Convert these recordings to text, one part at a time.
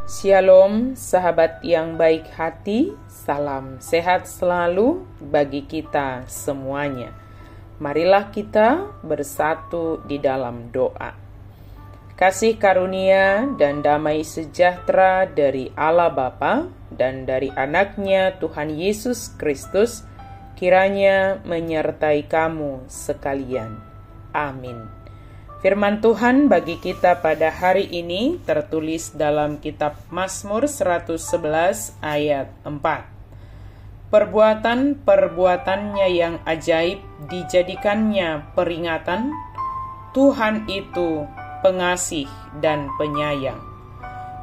Shalom sahabat yang baik hati, salam sehat selalu bagi kita semuanya. Marilah kita bersatu di dalam doa. Kasih karunia dan damai sejahtera dari Allah Bapa dan dari anaknya Tuhan Yesus Kristus kiranya menyertai kamu sekalian. Amin. Firman Tuhan bagi kita pada hari ini tertulis dalam kitab Mazmur 111 ayat 4. Perbuatan-perbuatannya yang ajaib dijadikannya peringatan. Tuhan itu pengasih dan penyayang.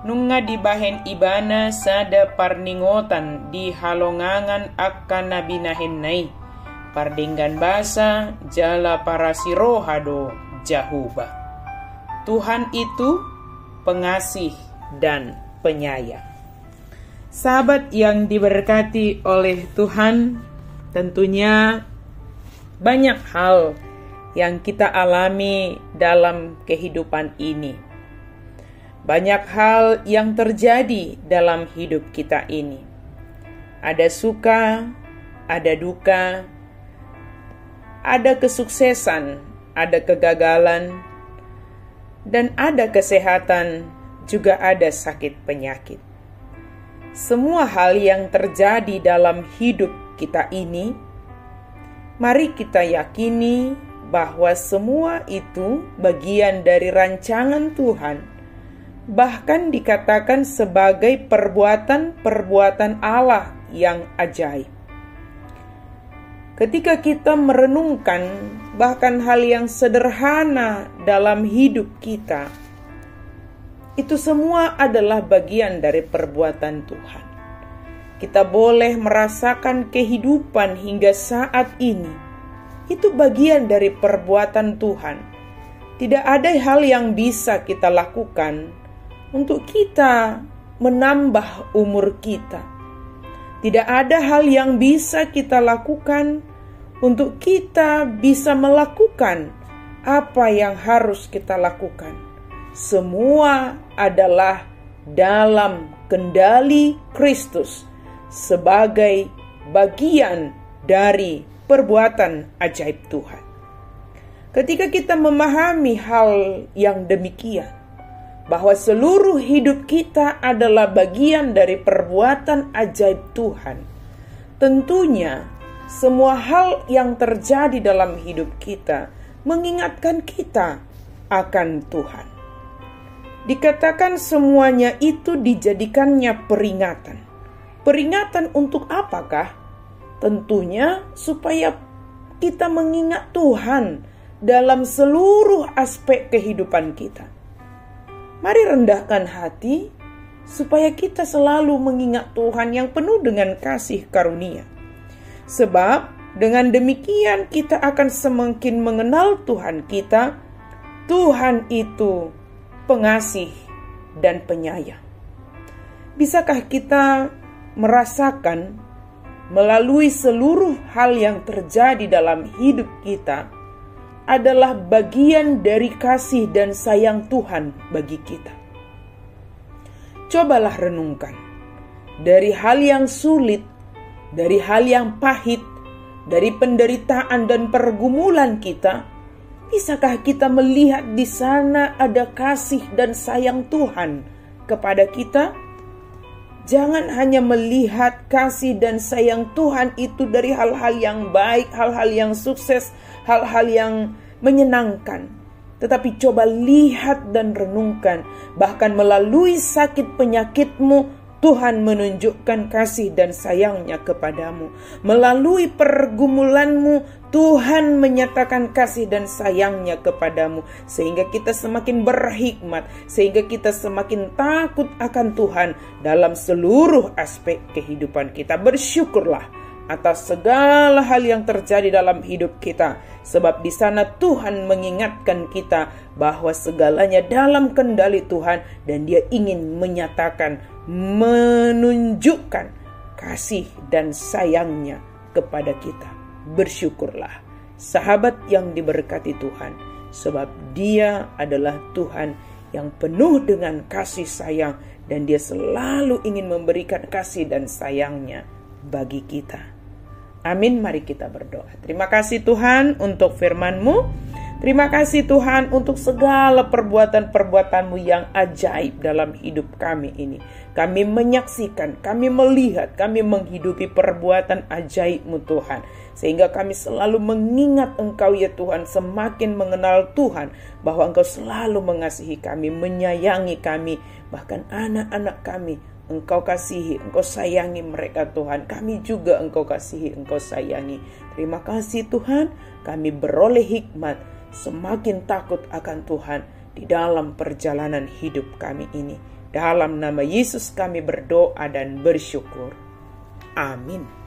Nunga dibahen ibana sada parningotan di halongangan akan nabinahenai. Pardinggan basa jala parasirohado Jahuba. Tuhan itu pengasih dan penyayang. Sahabat yang diberkati oleh Tuhan, tentunya banyak hal yang kita alami dalam kehidupan ini. Banyak hal yang terjadi dalam hidup kita ini. Ada suka, ada duka, ada kesuksesan, ada kegagalan, dan ada kesehatan, juga ada sakit penyakit. Semua hal yang terjadi dalam hidup kita ini, mari kita yakini bahwa semua itu bagian dari rancangan Tuhan, bahkan dikatakan sebagai perbuatan-perbuatan Allah yang ajaib. Ketika kita merenungkan bahkan hal yang sederhana dalam hidup kita, itu semua adalah bagian dari perbuatan Tuhan. Kita boleh merasakan kehidupan hingga saat ini. Itu bagian dari perbuatan Tuhan. Tidak ada hal yang bisa kita lakukan untuk kita menambah umur kita. Tidak ada hal yang bisa kita lakukan untuk kita bisa melakukan apa yang harus kita lakukan. Semua adalah dalam kendali Kristus sebagai bagian dari perbuatan ajaib Tuhan. Ketika kita memahami hal yang demikian, bahwa seluruh hidup kita adalah bagian dari perbuatan ajaib Tuhan, tentunya semua hal yang terjadi dalam hidup kita mengingatkan kita akan Tuhan. Dikatakan semuanya itu dijadikannya peringatan. Peringatan untuk apakah? Tentunya supaya kita mengingat Tuhan dalam seluruh aspek kehidupan kita. Mari rendahkan hati supaya kita selalu mengingat Tuhan yang penuh dengan kasih karunia. Sebab dengan demikian kita akan semakin mengenal Tuhan kita. Tuhan itu pengasih dan penyayang. Bisakah kita merasakan melalui seluruh hal yang terjadi dalam hidup kita adalah bagian dari kasih dan sayang Tuhan bagi kita? Cobalah renungkan. Dari hal yang sulit, dari hal yang pahit, dari penderitaan dan pergumulan kita, bisakah kita melihat di sana ada kasih dan sayang Tuhan kepada kita? Jangan hanya melihat kasih dan sayang Tuhan itu dari hal-hal yang baik, hal-hal yang sukses, hal-hal yang menyenangkan. Tetapi coba lihat dan renungkan, bahkan melalui sakit penyakitmu, Tuhan menunjukkan kasih dan sayangnya kepadamu. Melalui pergumulanmu, Tuhan menyatakan kasih dan sayangnya kepadamu. Sehingga kita semakin berhikmat, sehingga kita semakin takut akan Tuhan dalam seluruh aspek kehidupan kita. Bersyukurlah atas segala hal yang terjadi dalam hidup kita. Sebab di sana Tuhan mengingatkan kita bahwa segalanya dalam kendali Tuhan. Dan Dia ingin menyatakan, menunjukkan kasih dan sayangnya kepada kita. Bersyukurlah sahabat yang diberkati Tuhan, sebab Dia adalah Tuhan yang penuh dengan kasih sayang dan Dia selalu ingin memberikan kasih dan sayangnya bagi kita. Amin, mari kita berdoa. Terima kasih Tuhan untuk firman-Mu. Terima kasih Tuhan untuk segala perbuatan-perbuatan-Mu yang ajaib dalam hidup kami ini. Kami menyaksikan, kami melihat, kami menghidupi perbuatan ajaib-Mu Tuhan. Sehingga kami selalu mengingat Engkau ya Tuhan, semakin mengenal Tuhan, bahwa Engkau selalu mengasihi kami, menyayangi kami, bahkan anak-anak kami. Engkau kasihi, Engkau sayangi mereka Tuhan. Kami juga Engkau kasihi, Engkau sayangi. Terima kasih Tuhan, kami beroleh hikmat, semakin takut akan Tuhan di dalam perjalanan hidup kami ini. Dalam nama Yesus kami berdoa dan bersyukur. Amin.